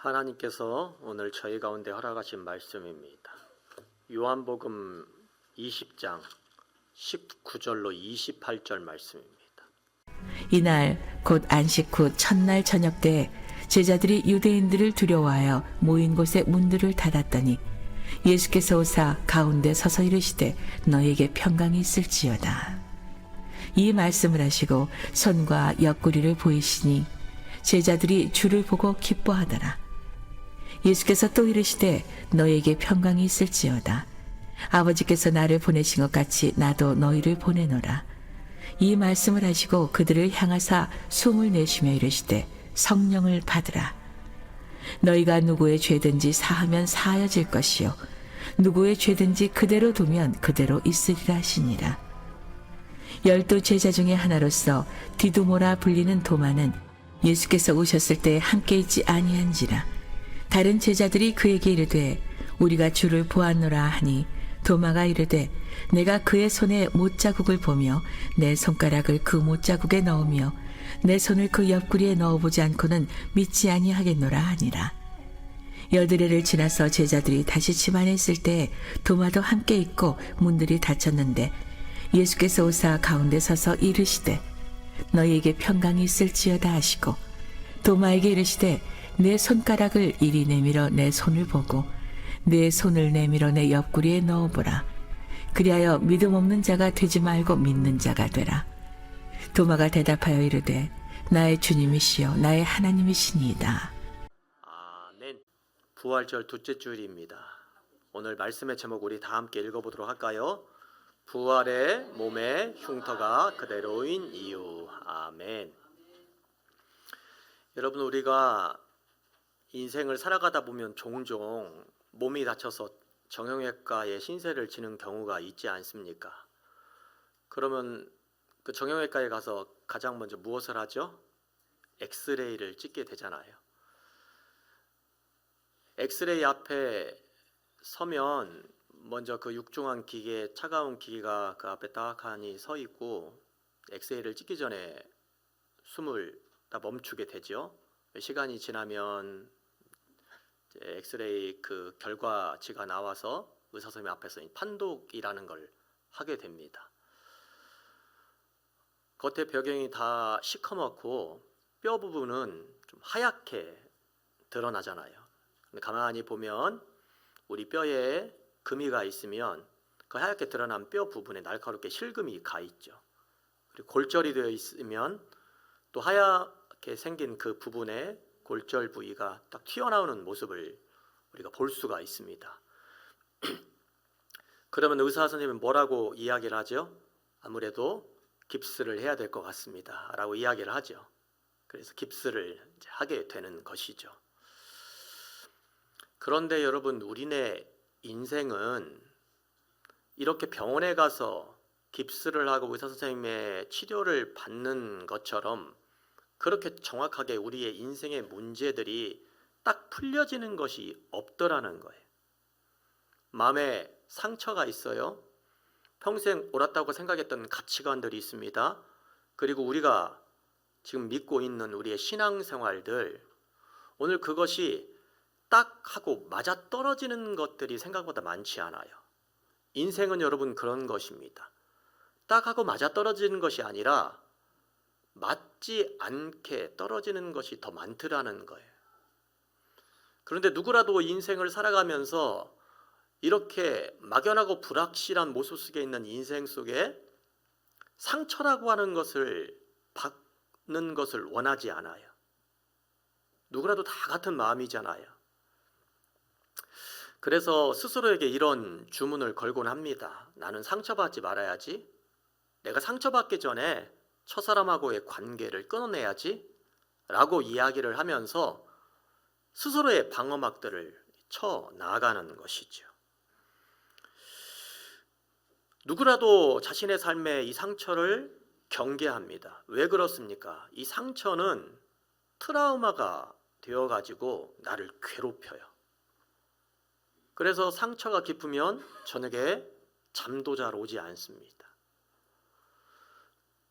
하나님께서 오늘 저희 가운데 허락하신 말씀입니다. 요한복음 20장 19절로 28절 말씀입니다. 이날 곧 안식 후 첫날 저녁 때 제자들이 유대인들을 두려워하여 모인 곳에 문들을 닫았더니 예수께서 오사 가운데 서서 이르시되 너에게 평강이 있을지어다. 이 말씀을 하시고 손과 옆구리를 보이시니 제자들이 주를 보고 기뻐하더라. 예수께서 또 이르시되 너에게 평강이 있을지어다. 아버지께서 나를 보내신 것 같이 나도 너희를 보내노라. 이 말씀을 하시고 그들을 향하사 숨을 내쉬며 이르시되 성령을 받으라. 너희가 누구의 죄든지 사하면 사하여질 것이요 누구의 죄든지 그대로 두면 그대로 있으리라 하시니라. 12 제자 중에 하나로서 디두모라 불리는 도마는 예수께서 오셨을 때 함께 있지 아니한지라. 다른 제자들이 그에게 이르되 우리가 주를 보았노라 하니 도마가 이르되 내가 그의 손에 못자국을 보며 내 손가락을 그 못자국에 넣으며 내 손을 그 옆구리에 넣어보지 않고는 믿지 아니하겠노라 하니라. 8일을 지나서 제자들이 다시 집 안에 있을 때 도마도 함께 있고 문들이 닫혔는데 예수께서 오사 가운데 서서 이르시되 너희에게 평강이 있을지어다 하시고 도마에게 이르시되 내 손가락을 이리 내밀어 내 손을 보고 내 손을 내밀어 내 옆구리에 넣어보라. 그리하여 믿음 없는 자가 되지 말고 믿는 자가 되라. 도마가 대답하여 이르되 나의 주님이시여 나의 하나님이시니이다. 아멘. 부활절 둘째 주일입니다. 오늘 말씀의 제목 우리 다 함께 읽어보도록 할까요? 부활의 몸의 흉터가 그대로인 이유. 아멘. 여러분, 우리가 인생을 살아가다 보면 종종 몸이 다쳐서 정형외과에 신세를 지는 경우가 있지 않습니까? 그러면 그 정형외과에 가서 가장 먼저 무엇을 하죠? 엑스레이를 찍게 되잖아요. 엑스레이 앞에 서면 먼저 그 육중한 기계, 차가운 기계가 그 앞에 딱하니 서 있고 엑스레이를 찍기 전에 숨을 다 멈추게 되죠. 시간이 지나면 엑스레이 그 결과치가 나와서 의사 선생님 앞에서 판독이라는 걸 하게 됩니다. 겉에 배경이 다 시커멓고 뼈 부분은 좀 하얗게 드러나잖아요. 근데 가만히 보면 우리 뼈에 금이가 있으면 그 하얗게 드러난 뼈 부분에 날카롭게 실금이 가 있죠. 그리고 골절이 되어 있으면 또 하얗게 생긴 그 부분에 골절 부위가 딱 튀어나오는 모습을 우리가 볼 수가 있습니다. 그러면 의사 선생님은 뭐라고 이야기를 하죠? 아무래도 깁스를 해야 될 것 같습니다 라고 이야기를 하죠. 그래서 깁스를 이제 하게 되는 것이죠. 그런데 여러분, 우리네 인생은 이렇게 병원에 가서 깁스를 하고 의사 선생님의 치료를 받는 것처럼 그렇게 정확하게 우리의 인생의 문제들이 딱 풀려지는 것이 없더라는 거예요. 마음에 상처가 있어요. 평생 옳았다고 생각했던 가치관들이 있습니다. 그리고 우리가 지금 믿고 있는 우리의 신앙생활들, 오늘 그것이 딱 하고 맞아떨어지는 것들이 생각보다 많지 않아요. 인생은 여러분 그런 것입니다. 딱 하고 맞아떨어지는 것이 아니라 맞지 않게 떨어지는 것이 더 많더라는 거예요. 그런데 누구라도 인생을 살아가면서 이렇게 막연하고 불확실한 모습 속에 있는 인생 속에 상처라고 하는 것을 받는 것을 원하지 않아요. 누구라도 다 같은 마음이잖아요. 그래서 스스로에게 이런 주문을 걸곤 합니다. 나는 상처받지 말아야지. 내가 상처받기 전에 첫사람하고의 관계를 끊어내야지 라고 이야기를 하면서 스스로의 방어막들을 쳐 나가는 것이죠. 누구라도 자신의 삶에 이 상처를 경계합니다. 왜 그렇습니까? 이 상처는 트라우마가 되어가지고 나를 괴롭혀요. 그래서 상처가 깊으면 저녁에 잠도 잘 오지 않습니다.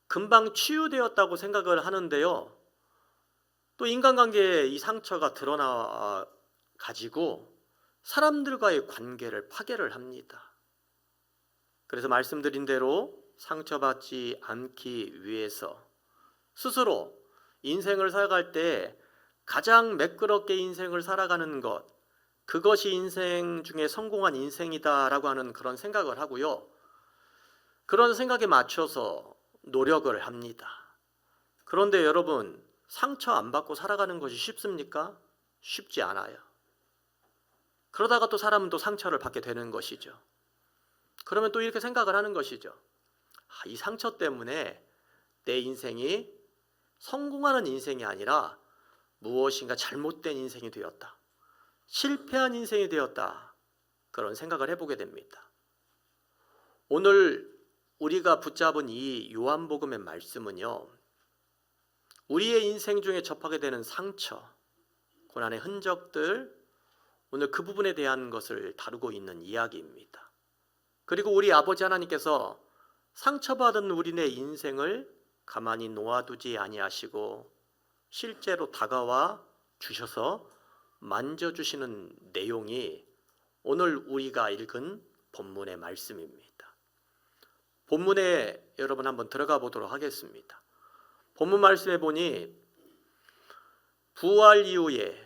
금방 치유되었다고 생각을 하는데요, 또 인간관계에 이 상처가 드러나 가지고 사람들과의 관계를 파괴를 합니다. 그래서 말씀드린 대로 상처받지 않기 위해서 스스로 인생을 살아갈 때 가장 매끄럽게 인생을 살아가는 것, 그것이 인생 중에 성공한 인생이다라고 하는 그런 생각을 하고요. 그런 생각에 맞춰서 노력을 합니다. 그런데 여러분, 상처 안 받고 살아가는 것이 쉽습니까? 쉽지 않아요. 그러다가 또 사람은 또 상처를 받게 되는 것이죠. 그러면 또 이렇게 생각을 하는 것이죠. 이 상처 때문에 내 인생이 성공하는 인생이 아니라 무엇인가 잘못된 인생이 되었다. 실패한 인생이 되었다. 그런 생각을 해보게 됩니다. 오늘 우리가 붙잡은 이 요한복음의 말씀은요, 우리의 인생 중에 접하게 되는 상처, 고난의 흔적들, 오늘 그 부분에 대한 것을 다루고 있는 이야기입니다. 그리고 우리 아버지 하나님께서 상처받은 우리네 인생을 가만히 놓아두지 아니하시고 실제로 다가와 주셔서 만져주시는 내용이 오늘 우리가 읽은 본문의 말씀입니다. 본문에 여러분 한번 들어가 보도록 하겠습니다. 본문 말씀에 보니 부활 이후에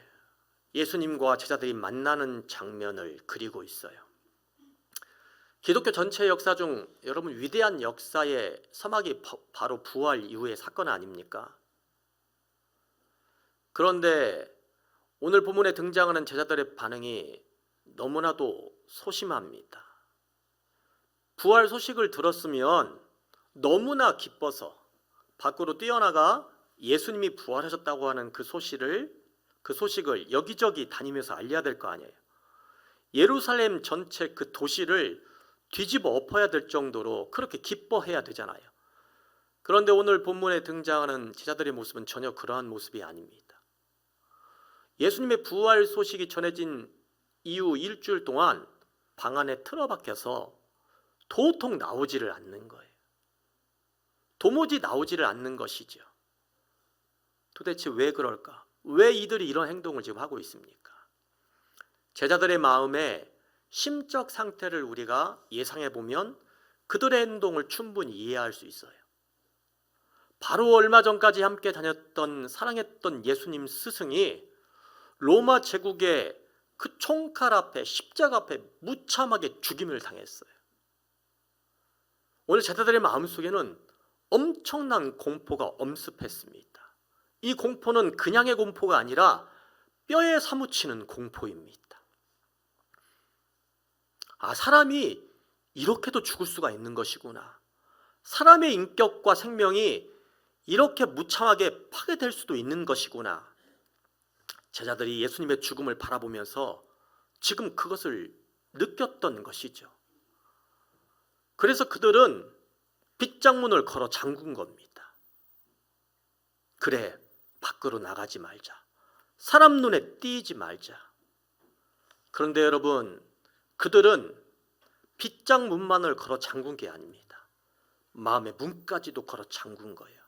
예수님과 제자들이 만나는 장면을 그리고 있어요. 기독교 전체 역사 중 여러분 위대한 역사의 서막이 바로 부활 이후의 사건 아닙니까? 그런데 오늘 본문에 등장하는 제자들의 반응이 너무나도 소심합니다. 부활 소식을 들었으면 너무나 기뻐서 밖으로 뛰어나가 예수님이 부활하셨다고 하는 그 소식을 여기저기 다니면서 알려야 될 거 아니에요. 예루살렘 전체 그 도시를 뒤집어 엎어야 될 정도로 그렇게 기뻐해야 되잖아요. 그런데 오늘 본문에 등장하는 제자들의 모습은 전혀 그러한 모습이 아닙니다. 예수님의 부활 소식이 전해진 이후 일주일 동안 방 안에 틀어박혀서 도통 나오지를 않는 거예요. 도무지 나오지를 않는 것이죠. 도대체 왜 그럴까? 왜 이들이 이런 행동을 지금 하고 있습니까? 제자들의 마음의 심적 상태를 우리가 예상해 보면 그들의 행동을 충분히 이해할 수 있어요. 바로 얼마 전까지 함께 다녔던 사랑했던 예수님 스승이 로마 제국의 그 총칼 앞에 십자가 앞에 무참하게 죽임을 당했어요. 오늘 제자들의 마음속에는 엄청난 공포가 엄습했습니다. 이 공포는 그냥의 공포가 아니라 뼈에 사무치는 공포입니다. 사람이 이렇게도 죽을 수가 있는 것이구나. 사람의 인격과 생명이 이렇게 무참하게 파괴될 수도 있는 것이구나. 제자들이 예수님의 죽음을 바라보면서 지금 그것을 느꼈던 것이죠. 그래서 그들은 빗장문을 걸어 잠근 겁니다. 그래, 밖으로 나가지 말자. 사람 눈에 띄지 말자. 그런데 여러분, 그들은 빗장문만을 걸어 잠근 게 아닙니다. 마음의 문까지도 걸어 잠근 거예요.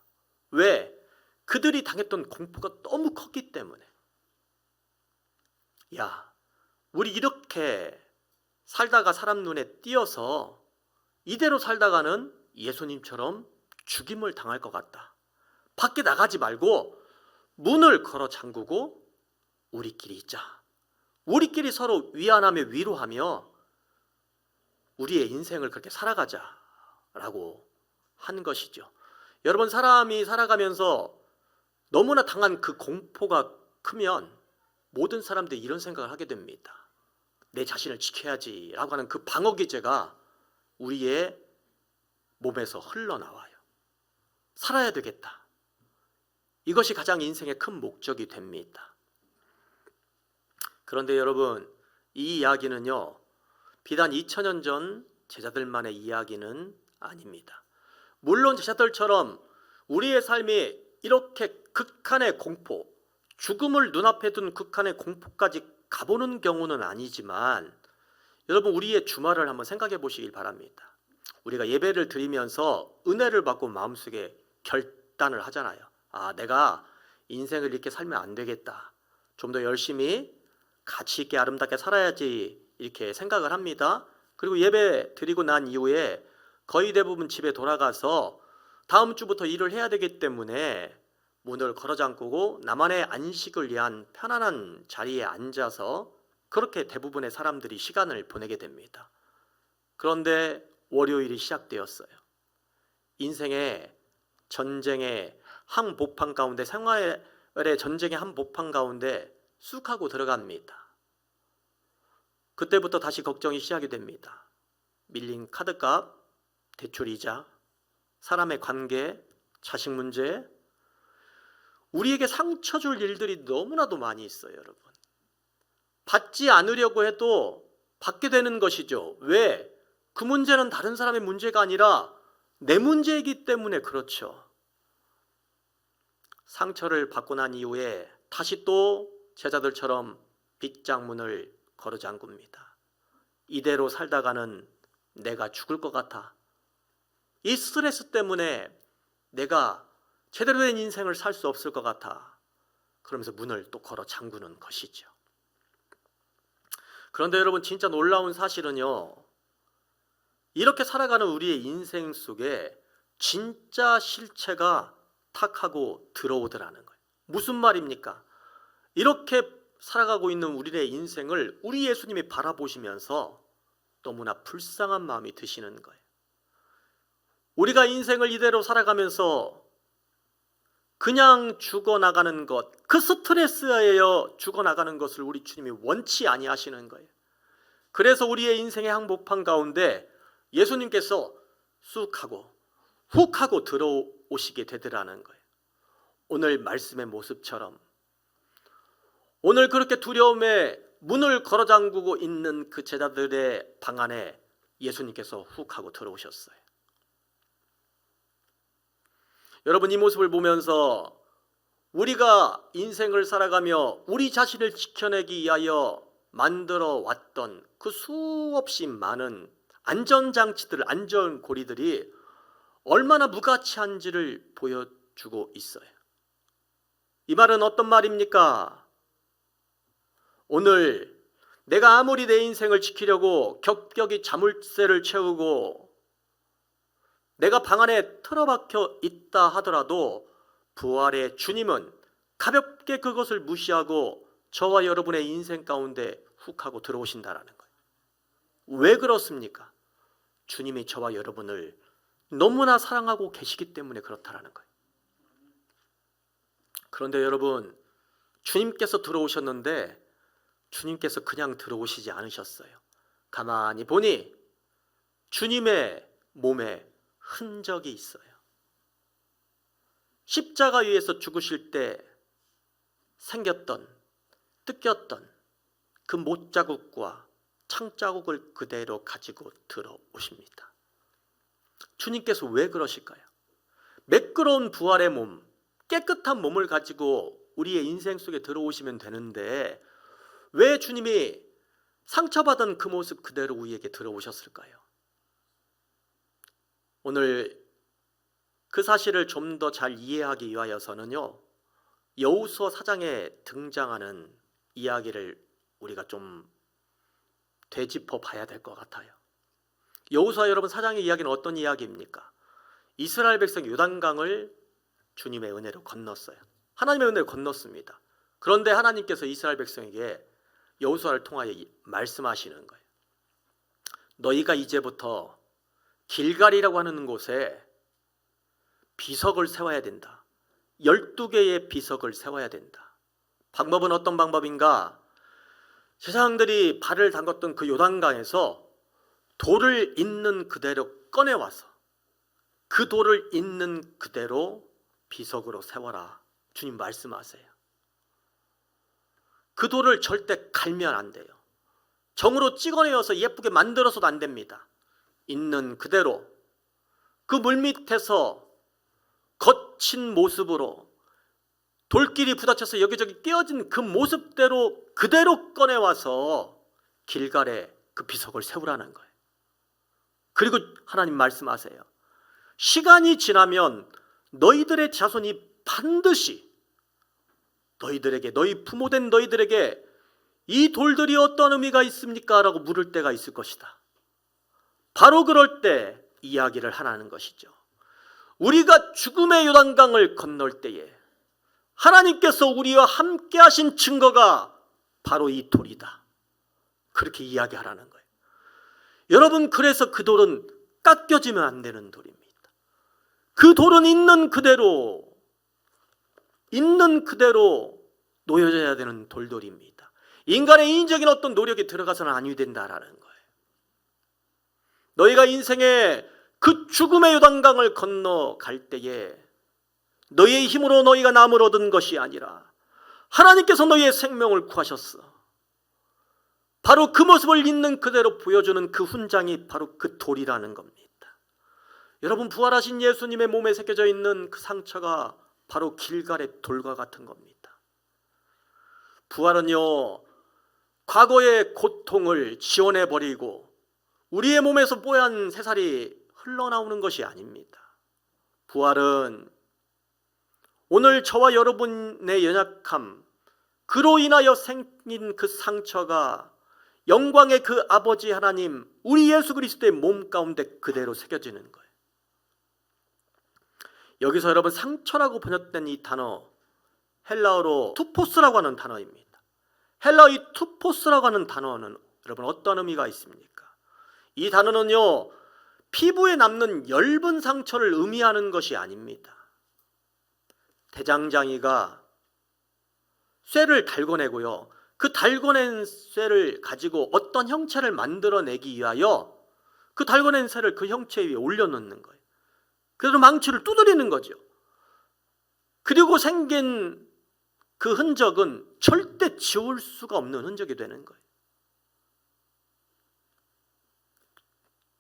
왜? 그들이 당했던 공포가 너무 컸기 때문에. 우리 이렇게 살다가 사람 눈에 띄어서 이대로 살다가는 예수님처럼 죽임을 당할 것 같다. 밖에 나가지 말고 문을 걸어 잠그고 우리끼리 있자. 우리끼리 서로 위안하며 위로하며 우리의 인생을 그렇게 살아가자라고 한 것이죠. 여러분, 사람이 살아가면서 너무나 당한 그 공포가 크면 모든 사람들이 이런 생각을 하게 됩니다. 내 자신을 지켜야지라고 하는 그 방어 기제가 우리의 몸에서 흘러나와요. 살아야 되겠다. 이것이 가장 인생의 큰 목적이 됩니다. 그런데 여러분, 이 이야기는요, 비단 2000년 전 제자들만의 이야기는 아닙니다. 물론 제자들처럼 우리의 삶이 이렇게 극한의 공포, 죽음을 눈앞에 둔 극한의 공포까지 가보는 경우는 아니지만 여러분, 우리의 주말을 한번 생각해 보시길 바랍니다. 우리가 예배를 드리면서 은혜를 받고 마음속에 결단을 하잖아요. 내가 인생을 이렇게 살면 안 되겠다. 좀 더 열심히 가치 있게 아름답게 살아야지 이렇게 생각을 합니다. 그리고 예배 드리고 난 이후에 거의 대부분 집에 돌아가서 다음 주부터 일을 해야 되기 때문에 문을 걸어 잠그고 나만의 안식을 위한 편안한 자리에 앉아서 그렇게 대부분의 사람들이 시간을 보내게 됩니다. 그런데 월요일이 시작되었어요. 인생의 전쟁의 한복판 가운데, 생활의 전쟁의 한복판 가운데 쑥 하고 들어갑니다. 그때부터 다시 걱정이 시작이 됩니다. 밀린 카드값, 대출이자, 사람의 관계, 자식 문제, 우리에게 상처 줄 일들이 너무나도 많이 있어요, 여러분. 받지 않으려고 해도 받게 되는 것이죠. 왜? 그 문제는 다른 사람의 문제가 아니라 내 문제이기 때문에 그렇죠. 상처를 받고 난 이후에 다시 또 제자들처럼 빗장문을 걸어 잠굽니다. 이대로 살다가는 내가 죽을 것 같아. 이 스트레스 때문에 내가 제대로 된 인생을 살 수 없을 것 같아. 그러면서 문을 또 걸어 잠그는 것이죠. 그런데 여러분, 진짜 놀라운 사실은요, 이렇게 살아가는 우리의 인생 속에 진짜 실체가 탁 하고 들어오더라는 거예요. 무슨 말입니까? 이렇게 살아가고 있는 우리의 인생을 우리 예수님이 바라보시면서 너무나 불쌍한 마음이 드시는 거예요. 우리가 인생을 이대로 살아가면서 그냥 죽어나가는 것, 그 스트레스에 죽어나가는 것을 우리 주님이 원치 아니하시는 거예요. 그래서 우리의 인생의 항복판 가운데 예수님께서 쑥 하고 훅 하고 들어오시게 되더라는 거예요. 오늘 말씀의 모습처럼 오늘 그렇게 두려움에 문을 걸어 잠그고 있는 그 제자들의 방 안에 예수님께서 훅 하고 들어오셨어요. 여러분, 이 모습을 보면서 우리가 인생을 살아가며 우리 자신을 지켜내기 위하여 만들어 왔던 그 수없이 많은 안전장치들, 안전고리들이 얼마나 무가치한지를 보여주고 있어요. 이 말은 어떤 말입니까? 오늘 내가 아무리 내 인생을 지키려고 격격이 자물쇠를 채우고 내가 방 안에 틀어박혀 있다 하더라도 부활의 주님은 가볍게 그것을 무시하고 저와 여러분의 인생 가운데 훅 하고 들어오신다라는 거예요. 왜 그렇습니까? 주님이 저와 여러분을 너무나 사랑하고 계시기 때문에 그렇다라는 거예요. 그런데 여러분, 주님께서 들어오셨는데 주님께서 그냥 들어오시지 않으셨어요. 가만히 보니 주님의 몸에 흔적이 있어요. 십자가 위에서 죽으실 때 생겼던, 뜯겼던 그 못자국과 창자국을 그대로 가지고 들어오십니다. 주님께서 왜 그러실까요? 매끄러운 부활의 몸, 깨끗한 몸을 가지고 우리의 인생 속에 들어오시면 되는데 왜 주님이 상처받은 그 모습 그대로 우리에게 들어오셨을까요? 오늘 그 사실을 좀 더 잘 이해하기 위하여서는요, 여호수아 4장에 등장하는 이야기를 우리가 좀 되짚어 봐야 될 것 같아요. 여호수아 여러분 4장의 이야기는 어떤 이야기입니까? 이스라엘 백성이 요단강을 주님의 은혜로 건넜어요. 하나님의 은혜로 건넜습니다. 그런데 하나님께서 이스라엘 백성에게 여호수아를 통하여 말씀하시는 거예요. 너희가 이제부터 길갈이라고 하는 곳에 비석을 세워야 된다. 12개의 비석을 세워야 된다. 방법은 어떤 방법인가? 제사장들이 발을 담갔던 그 요단강에서 돌을 있는 그대로 꺼내와서 그 돌을 있는 그대로 비석으로 세워라. 주님 말씀하세요. 그 돌을 절대 갈면 안 돼요. 정으로 찍어내어서 예쁘게 만들어서도 안 됩니다. 있는 그대로 그 물밑에서 거친 모습으로 돌길이 부딪혀서 여기저기 깨어진 그 모습대로 그대로 꺼내와서 길갈에 그 비석을 세우라는 거예요. 그리고 하나님 말씀하세요. 시간이 지나면 너희들의 자손이 반드시 너희 부모된 너희들에게 이 돌들이 어떤 의미가 있습니까? 라고 물을 때가 있을 것이다. 바로 그럴 때 이야기를 하라는 것이죠. 우리가 죽음의 요단강을 건널 때에 하나님께서 우리와 함께 하신 증거가 바로 이 돌이다. 그렇게 이야기하라는 거예요. 여러분, 그래서 그 돌은 깎여지면 안 되는 돌입니다. 그 돌은 있는 그대로 놓여져야 되는 돌돌입니다. 인간의 인적인 어떤 노력이 들어가서는 아니 된다라는 거예요. 너희가 인생의 그 죽음의 요단강을 건너갈 때에 너희의 힘으로 너희가 남을 얻은 것이 아니라 하나님께서 너희의 생명을 구하셨어. 바로 그 모습을 있는 그대로 보여주는 그 훈장이 바로 그 돌이라는 겁니다. 여러분, 부활하신 예수님의 몸에 새겨져 있는 그 상처가 바로 길갈의 돌과 같은 겁니다. 부활은요, 과거의 고통을 지워내버리고 우리의 몸에서 뽀얀 새살이 흘러나오는 것이 아닙니다. 부활은 오늘 저와 여러분의 연약함, 그로 인하여 생긴 그 상처가 영광의 그 아버지 하나님, 우리 예수 그리스도의 몸 가운데 그대로 새겨지는 거예요. 여기서 여러분, 상처라고 번역된 이 단어, 헬라어로 투포스라고 하는 단어입니다. 헬라어 이 투포스라고 하는 단어는 여러분 어떤 의미가 있습니까? 이 단어는요, 피부에 남는 엷은 상처를 의미하는 것이 아닙니다. 대장장이가 쇠를 달궈내고요, 그 달궈낸 쇠를 가지고 어떤 형체를 만들어내기 위하여 그 달궈낸 쇠를 그 형체 위에 올려놓는 거예요. 그래서 망치를 두드리는 거죠. 그리고 생긴 그 흔적은 절대 지울 수가 없는 흔적이 되는 거예요.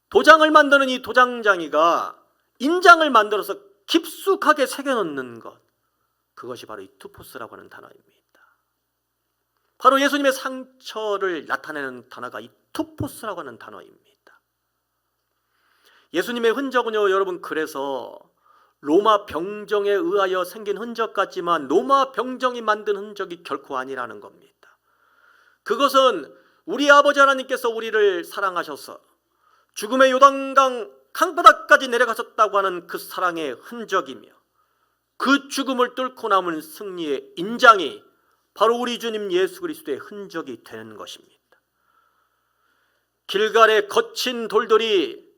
도장을 만드는 이 도장장이가 인장을 만들어서 깊숙하게 새겨넣는 것, 그것이 바로 이 투포스라고 하는 단어입니다. 바로 예수님의 상처를 나타내는 단어가 이 투포스라고 하는 단어입니다. 예수님의 흔적은요, 여러분, 그래서 로마 병정에 의하여 생긴 흔적 같지만 로마 병정이 만든 흔적이 결코 아니라는 겁니다. 그것은 우리 아버지 하나님께서 우리를 사랑하셔서 죽음의 요단강 강바닥까지 내려가셨다고 하는 그 사랑의 흔적이며, 그 죽음을 뚫고 남은 승리의 인장이 바로 우리 주님 예수 그리스도의 흔적이 되는 것입니다. 길갈의 거친 돌들이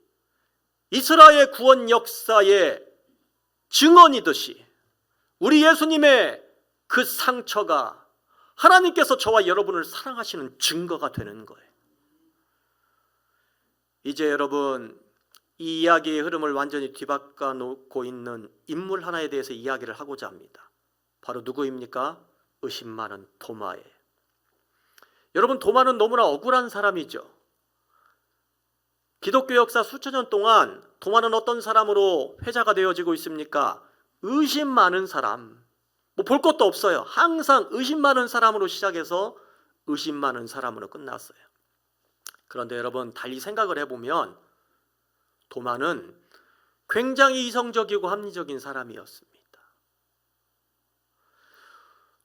이스라엘 구원 역사의 증언이듯이 우리 예수님의 그 상처가 하나님께서 저와 여러분을 사랑하시는 증거가 되는 거예요. 이제 여러분, 이 이야기의 흐름을 완전히 뒤바꿔 놓고 있는 인물 하나에 대해서 이야기를 하고자 합니다. 바로 누구입니까? 의심 많은 도마예요. 여러분, 도마는 너무나 억울한 사람이죠. 기독교 역사 수천 년 동안 도마는 어떤 사람으로 회자가 되어지고 있습니까? 의심 많은 사람. 볼 것도 없어요. 항상 의심 많은 사람으로 시작해서 의심 많은 사람으로 끝났어요. 그런데 여러분, 달리 생각을 해보면 도마는 굉장히 이성적이고 합리적인 사람이었습니다.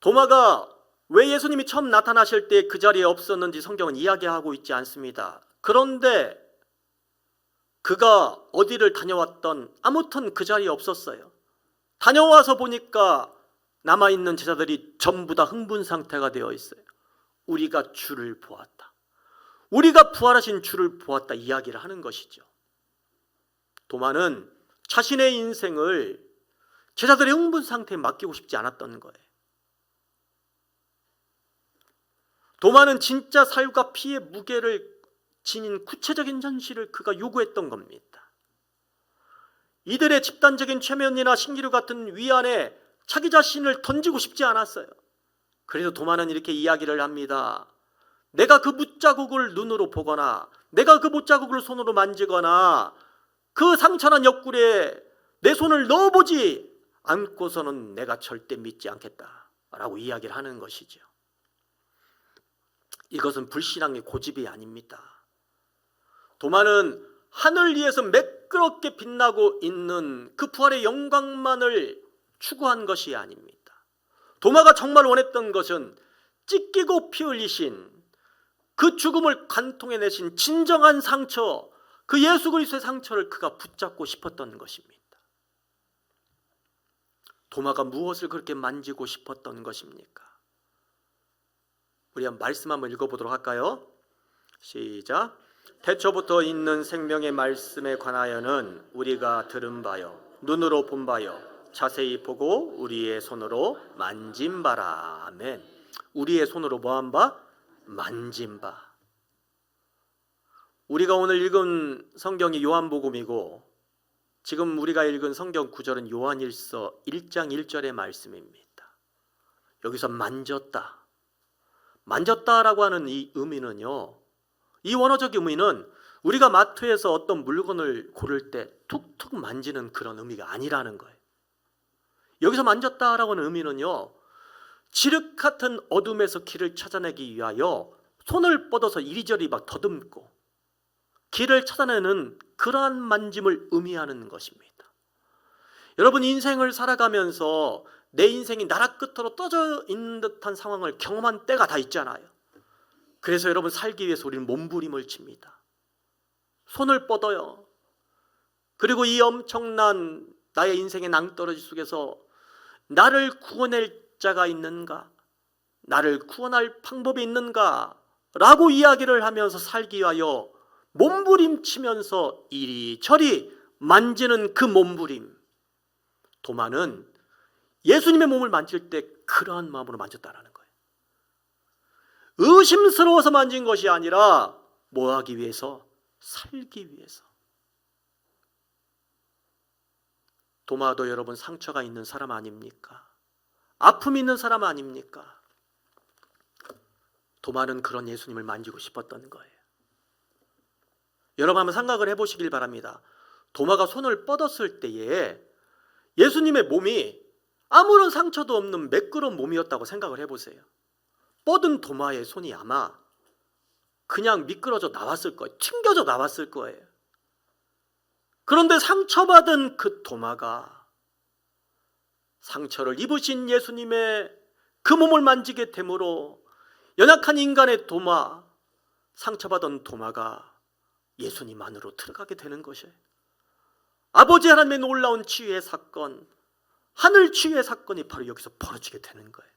도마가 왜 예수님이 처음 나타나실 때 그 자리에 없었는지 성경은 이야기하고 있지 않습니다. 그런데 그가 어디를 다녀왔던 아무튼 그 자리에 없었어요. 다녀와서 보니까 남아있는 제자들이 전부 다 흥분 상태가 되어 있어요. 우리가 주를 보았다. 우리가 부활하신 주를 보았다 이야기를 하는 것이죠. 도마는 자신의 인생을 제자들의 흥분 상태에 맡기고 싶지 않았던 거예요. 도마는 진짜 살과 피의 무게를 지닌 구체적인 현실을 그가 요구했던 겁니다. 이들의 집단적인 최면이나 신기루 같은 위안에 자기 자신을 던지고 싶지 않았어요. 그래서 도마는 이렇게 이야기를 합니다. 내가 그 못자국을 눈으로 보거나 내가 그 못자국을 손으로 만지거나 그 상처난 옆구리에 내 손을 넣어보지 않고서는 내가 절대 믿지 않겠다라고 이야기를 하는 것이죠. 이것은 불신앙의 고집이 아닙니다. 도마는 하늘 위에서 매끄럽게 빛나고 있는 그 부활의 영광만을 추구한 것이 아닙니다. 도마가 정말 원했던 것은 찢기고 피 흘리신 그 죽음을 관통해내신 진정한 상처, 그 예수 그리스도의 상처를 그가 붙잡고 싶었던 것입니다. 도마가 무엇을 그렇게 만지고 싶었던 것입니까? 우리 한 말씀 한번 읽어보도록 할까요? 시작. 태초부터 있는 생명의 말씀에 관하여는 우리가 들은 바요, 눈으로 본 바요, 자세히 보고 우리의 손으로 만진 바라. 아멘. 우리의 손으로 뭐한 바? 만진 바. 우리가 오늘 읽은 성경이 요한복음이고 지금 우리가 읽은 성경 구절은 요한일서 1장 1절의 말씀입니다. 여기서 만졌다라고 하는 이 의미는요, 이 원어적 의미는 우리가 마트에서 어떤 물건을 고를 때 툭툭 만지는 그런 의미가 아니라는 거예요. 여기서 만졌다라고 하는 의미는요, 지륵 같은 어둠에서 길을 찾아내기 위하여 손을 뻗어서 이리저리 막 더듬고 길을 찾아내는 그러한 만짐을 의미하는 것입니다. 여러분, 인생을 살아가면서 내 인생이 나락 끝으로 떠져 있는 듯한 상황을 경험한 때가 다 있잖아요. 그래서 여러분, 살기 위해서 우리는 몸부림을 칩니다. 손을 뻗어요. 그리고 이 엄청난 나의 인생의 낭떠러지 속에서 나를 구원할 자가 있는가, 나를 구원할 방법이 있는가 라고 이야기를 하면서 살기 위하여 몸부림치면서 이리저리 만지는 그 몸부림. 도마는 예수님의 몸을 만질 때 그러한 마음으로 만졌다라는 거예요. 의심스러워서 만진 것이 아니라 뭐 하기 위해서? 살기 위해서. 도마도 여러분 상처가 있는 사람 아닙니까? 아픔이 있는 사람 아닙니까? 도마는 그런 예수님을 만지고 싶었던 거예요. 여러분 한번 생각을 해보시길 바랍니다. 도마가 손을 뻗었을 때에 예수님의 몸이 아무런 상처도 없는 매끄러운 몸이었다고 생각을 해보세요. 뻗은 도마의 손이 아마 그냥 미끄러져 나왔을 거예요. 튕겨져 나왔을 거예요. 그런데 상처받은 그 도마가 상처를 입으신 예수님의 그 몸을 만지게 됨으로 연약한 인간의 도마, 상처받은 도마가 예수님 안으로 들어가게 되는 것이에요. 아버지 하나님의 놀라운 치유의 사건, 하늘 치유의 사건이 바로 여기서 벌어지게 되는 거예요.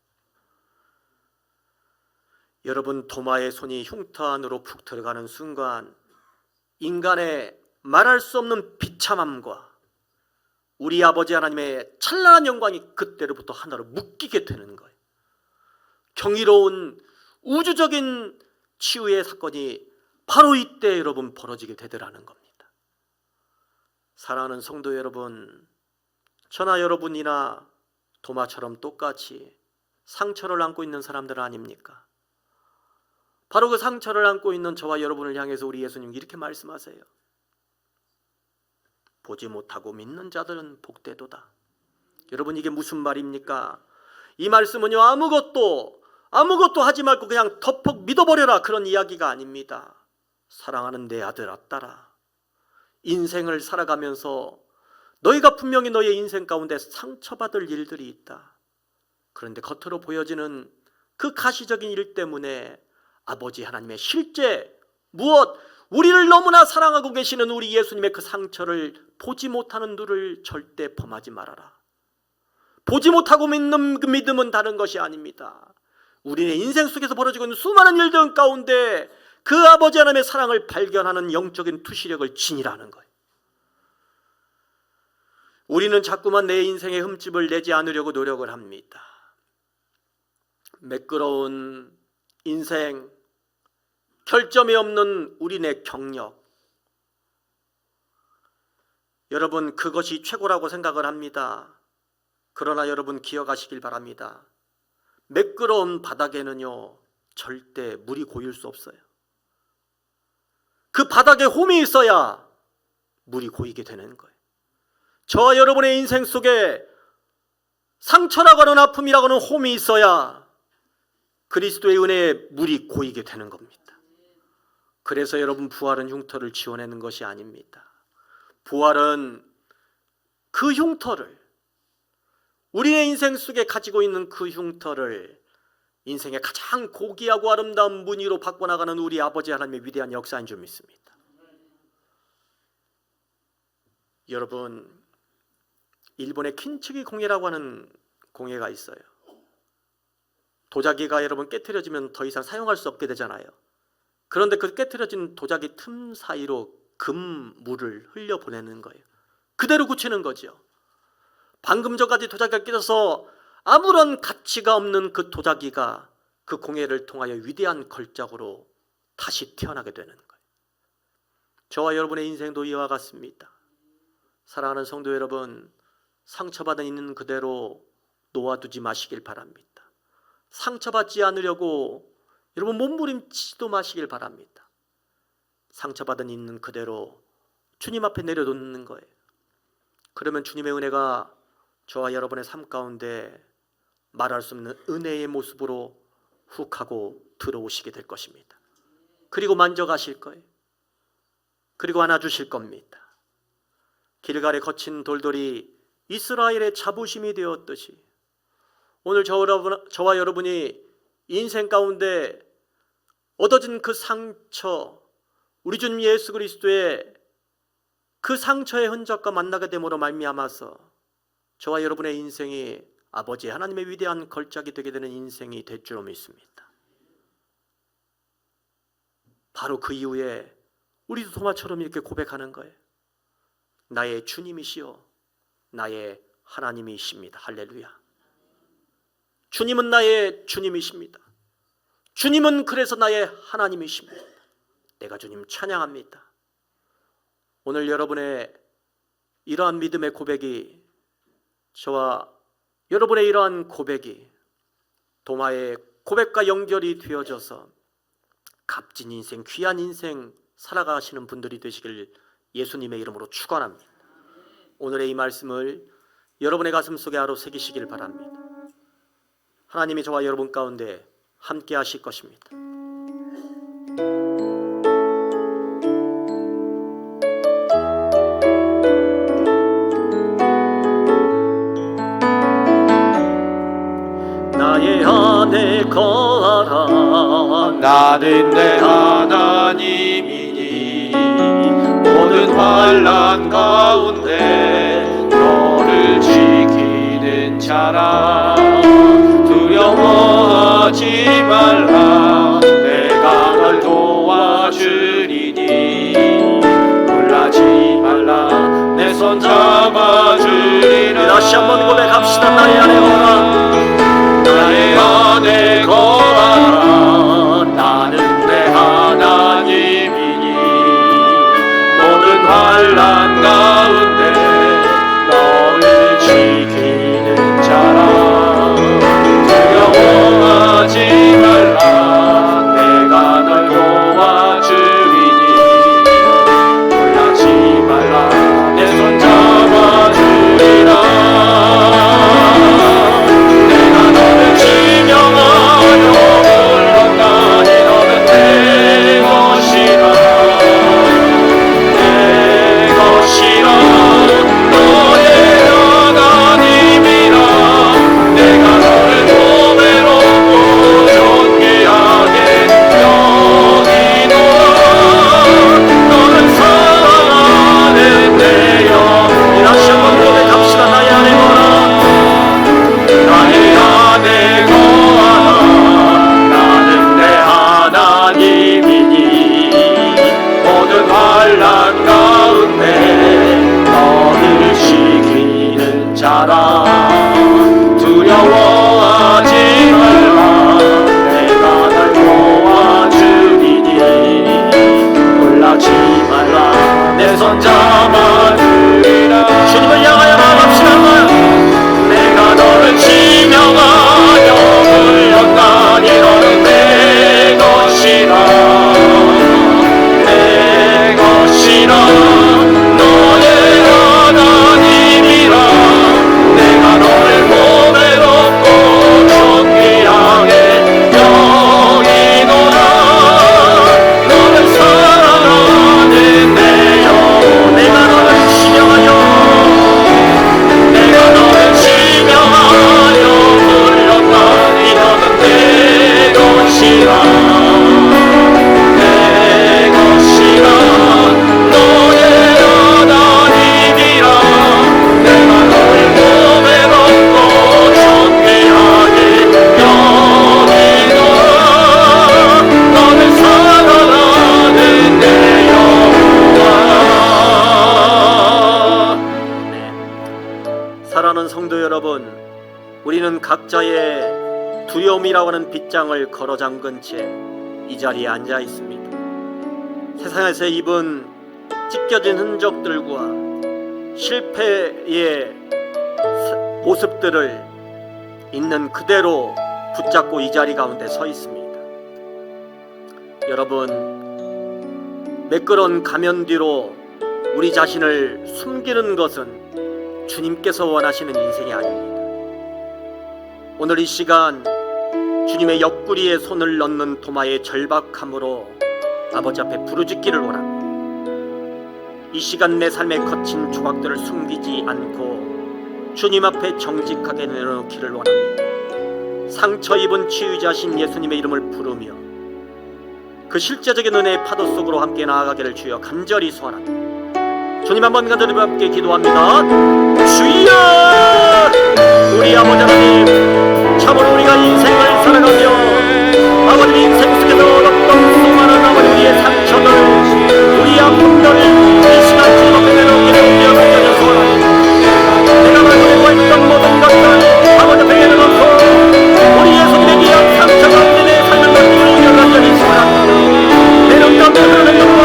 여러분, 도마의 손이 흉터 안으로 푹 들어가는 순간 인간의 말할 수 없는 비참함과 우리 아버지 하나님의 찬란한 영광이 그때로부터 하나로 묶이게 되는 거예요. 경이로운 우주적인 치유의 사건이 바로 이때 여러분 벌어지게 되더라는 겁니다. 사랑하는 성도 여러분, 저나 여러분이나 도마처럼 똑같이 상처를 안고 있는 사람들 아닙니까? 바로 그 상처를 안고 있는 저와 여러분을 향해서 우리 예수님이 이렇게 말씀하세요. 보지 못하고 믿는 자들은 복되도다. 여러분, 이게 무슨 말입니까? 이 말씀은요, 아무것도 하지 말고 그냥 덮어 믿어버려라, 그런 이야기가 아닙니다. 사랑하는 내 아들 딸아, 인생을 살아가면서 너희가 분명히 너의 인생 가운데 상처받을 일들이 있다. 그런데 겉으로 보여지는 그 가시적인 일 때문에 아버지 하나님의 실제 무엇, 우리를 너무나 사랑하고 계시는 우리 예수님의 그 상처를 보지 못하는 눈을 절대 범하지 말아라. 보지 못하고 믿는 그 믿음은 다른 것이 아닙니다. 우리의 인생 속에서 벌어지고 있는 수많은 일들 가운데 그 아버지 하나님의 사랑을 발견하는 영적인 투시력을 지니라는 거예요. 우리는 자꾸만 내 인생의 흠집을 내지 않으려고 노력을 합니다. 매끄러운 인생, 결점이 없는 우리네 경력, 여러분, 그것이 최고라고 생각을 합니다. 그러나 여러분 기억하시길 바랍니다. 매끄러운 바닥에는요, 절대 물이 고일 수 없어요. 그 바닥에 홈이 있어야 물이 고이게 되는 거예요. 저와 여러분의 인생 속에 상처라고 하는 아픔이라고 하는 홈이 있어야 그리스도의 은혜에 물이 고이게 되는 겁니다. 그래서 여러분, 부활은 흉터를 지워내는 것이 아닙니다. 부활은 그 흉터를 우리의 인생 속에 가지고 있는 그 흉터를 인생의 가장 고귀하고 아름다운 무늬로 바꿔나가는 우리 아버지 하나님의 위대한 역사인 줄 믿습니다. 여러분, 일본의 킨츠기 공예라고 하는 공예가 있어요. 도자기가 여러분 깨트려지면 더 이상 사용할 수 없게 되잖아요. 그런데 그 깨트려진 도자기 틈 사이로 금물을 흘려보내는 거예요. 그대로 굳히는 거죠. 방금 전까지 도자기가 깨져서 아무런 가치가 없는 그 도자기가 그 공예를 통하여 위대한 걸작으로 다시 태어나게 되는 거예요. 저와 여러분의 인생도 이와 같습니다. 사랑하는 성도 여러분, 상처받은 있는 그대로 놓아두지 마시길 바랍니다. 상처받지 않으려고 여러분 몸부림치지도 마시길 바랍니다. 상처받은 있는 그대로 주님 앞에 내려놓는 거예요. 그러면 주님의 은혜가 저와 여러분의 삶 가운데 말할 수 없는 은혜의 모습으로 훅 하고 들어오시게 될 것입니다. 그리고 만져가실 거예요. 그리고 안아주실 겁니다. 길갈에 거친 돌돌이 이스라엘의 자부심이 되었듯이 오늘 저와 여러분이 인생 가운데 얻어진 그 상처, 우리 주님 예수 그리스도의 그 상처의 흔적과 만나게 됨으로 말미암아서 저와 여러분의 인생이 아버지 하나님의 위대한 걸작이 되게 되는 인생이 될 줄로 믿습니다. 바로 그 이후에 우리도 도마처럼 이렇게 고백하는 거예요. 나의 주님이시여 나의 하나님이십니다. 할렐루야. 주님은 나의 주님이십니다. 주님은 그래서 나의 하나님이십니다. 내가 주님 찬양합니다. 오늘 여러분의 이러한 믿음의 고백이, 저와 여러분의 이러한 고백이 도마의 고백과 연결이 되어져서 값진 인생, 귀한 인생 살아가시는 분들이 되시길 예수님의 이름으로 축원합니다. 오늘의 이 말씀을 여러분의 가슴 속에 하루 새기시길 바랍니다. 하나님이 저와 여러분 가운데 함께 하실 것입니다. 나의 안에 거하라. 나는 내 하나님이니 모든 환난 가운데 너를 지키는 자라. 두려워하지 말라. 내가 널 도와주리니 놀라지 말라. 내 손 잡아주리라. 다시 한번 고백합시다. 나의 안에 거하라. 나의 안에 거하라. 나는 내 하나님이니 모든 환난 가운데 너를 지키는 자라. 두려워하지 말라. 내가 널 도와주리니 놀라지 말라. 내 손 잡아주리라. 두려워하지 말라. 내가 널 도와주리니 놀라지 말라. 내 손 잡아주리라. 주님을 향하여 나아갑시다. 내가 너를 지명하여 불렀나니 너는 내 것이라. 내 것이라. 너의 하나님이라. 내가 너를 보배롭고 우리는 각자의 두려움이라고 하는 빗장을 걸어 잠근 채 이 자리에 앉아 있습니다. 세상에서 입은 찢겨진 흔적들과 실패의 모습들을 있는 그대로 붙잡고 이 자리 가운데 서 있습니다. 여러분, 매끄러운 가면 뒤로 우리 자신을 숨기는 것은 주님께서 원하시는 인생이 아닙니다. 오늘 이 시간 주님의 옆구리에 손을 넣는 도마의 절박함으로 아버지 앞에 부르짖기를 원합니다. 이 시간 내 삶의 거친 조각들을 숨기지 않고 주님 앞에 정직하게 내려놓기를 원합니다. 상처 입은 치유자신 예수님의 이름을 부르며 그 실제적인 은혜의 파도 속으로 함께 나아가기를 주여 간절히 소원합니다. 주님 한번 간절히 함께 기도합니다. 주여, 우리 아버지 하나님, 참으로 우리가 인생을 살아가며 아버지 인생 속에서 어떤 수많은 아버지 우리의 상처들, 우리의 아픔들을 이 시간 주님 앞에 내놓기를 주여 간절히 소원합니다. 내가 가지고 있던 모든 것들 아버지 앞에 내려놓고 우리 예수님의 귀한 상처 가운데 내 삶을 맡기기를 주여 간절히 소원합니다. 내 눈 가운데 흐르는 영광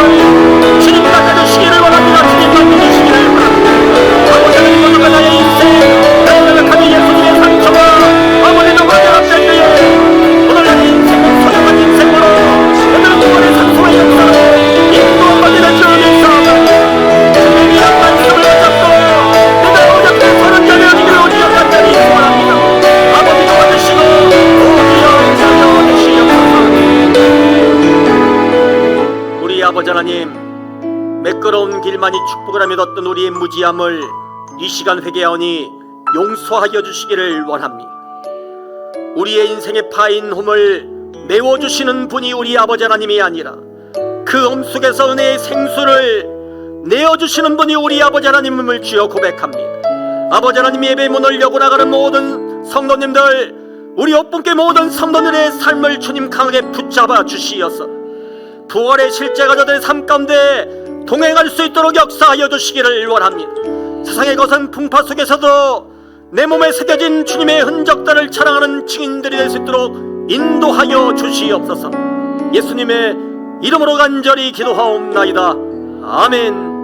주님 닦아주시기를 원합니다. 주님 닦아주시기를 원합니다. 아버지 하나님 모두가 나의 인생 나의 연약함이 예수님의 상처와 아버지 너가 연합될 때에 오늘 내 인생은 소중한 인생으로 오늘은 구원의 상소의 역사로 인도받기를 주님 사랑합니다. 주님의 귀한 말씀을 붙잡고 내가 어렵게 서는 자를 이기를 우리가 간절히 소원합니다. 아버지 도와주시고 오기여 자녀 주시옵소서. 우리 아버지 하나님, 매끄러운 길만이 축복을 하며 뒀던 우리의 무지함을 이 시간 회개하오니 용서하여 주시기를 원합니다. 우리의 인생에 파인 홈을 메워주시는 분이 우리 아버지 하나님이 아니라 그 엄속에서 은혜의 생수를 내어주시는 분이 우리 아버지 하나님을 주여 고백합니다. 아버지 하나님 예배 문을 열고 나가는 모든 성도님들, 우리 옥분께 모든 성도들의 삶을 주님 강하게 붙잡아 주시어서 부활의 실제가자들의 삶 가운데 동행할 수 있도록 역사하여 주시기를 원합니다. 세상의 거센 풍파 속에서도 내 몸에 새겨진 주님의 흔적들을 자랑하는 증인들이 될 수 있도록 인도하여 주시옵소서. 예수님의 이름으로 간절히 기도하옵나이다. 아멘.